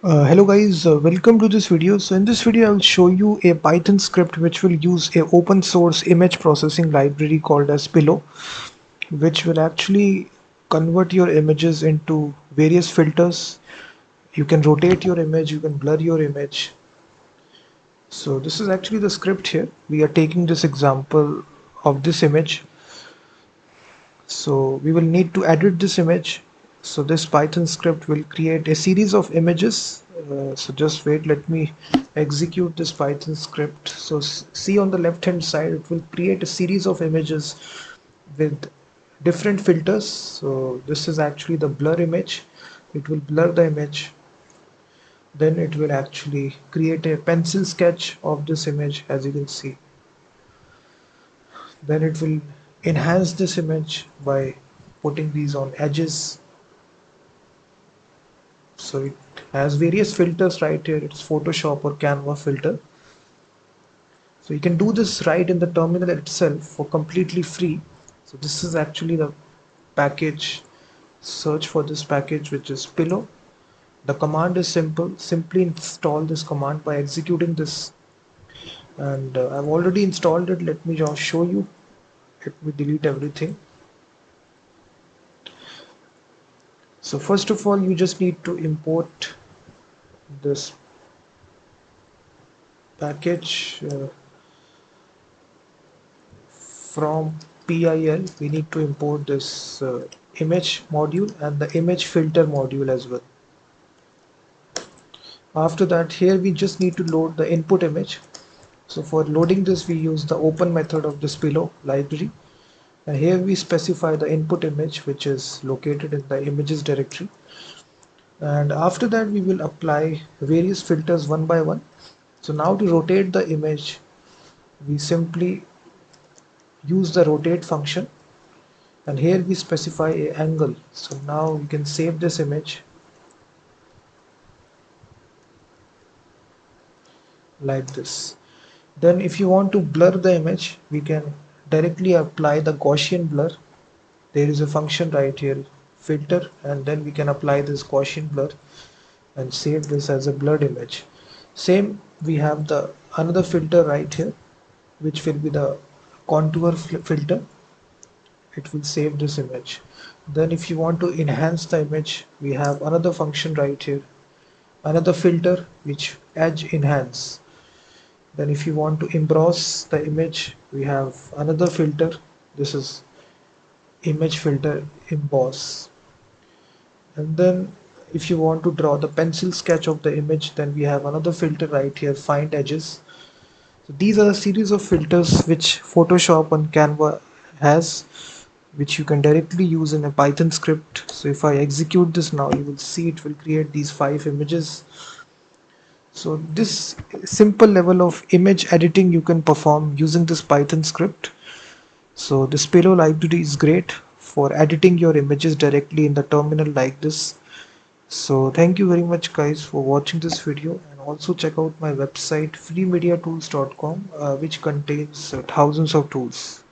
Hello guys, welcome to this video. So in this video I will show you a Python script which will use a open source image processing library called as Pillow, which will actually convert your images into various filters. You can rotate your image, you can blur your image. So this is actually the script here. We are taking this example of this image. So we will need to edit this image. So this Python script will create a series of images. So just wait, let me execute this Python script. So see on the left hand side, it will create a series of images with different filters. So this is actually the blur image. It will blur the image. Then it will actually create a pencil sketch of this image, as you can see. Then it will enhance this image by putting these on edges. So it has various filters right here. It's Photoshop or Canva filter. So you can do this right in the terminal itself for completely free. So this is actually the package. Search for this package, which is Pillow. The command is simple. Simply install this command by executing this. And I've already installed it. Let me just show you. Let me delete everything. So first of all, you just need to import this package from PIL. We need to import this image module and the image filter module as well. After that, here we just need to load the input image. So for loading this, we use the open method of this Pillow library. And here we specify the input image, which is located in the images directory. And after that, we will apply various filters one by one. So now to rotate the image, we simply use the rotate function, and here we specify a angle. So now we can save this image like this. Then if you want to blur the image, we can directly apply the Gaussian blur. There is a function right here, filter, and then we can apply this Gaussian blur and save this as a blurred image. Same, we have the another filter right here, which will be the contour filter. It will save this image. Then if you want to enhance the image, we have another function right here, another filter, which edge enhance. Then if you want to emboss the image, we have another filter. This is image filter emboss. And then if you want to draw the pencil sketch of the image, then we have another filter right here, find edges. So these are a series of filters which Photoshop and Canva has, which you can directly use in a Python script. So if I execute this now, you will see it will create these 5 images. So this simple level of image editing you can perform using this Python script. So this Pillow library is great for editing your images directly in the terminal like this. So thank you very much guys for watching this video, and also check out my website freemediatools.com, which contains thousands of tools.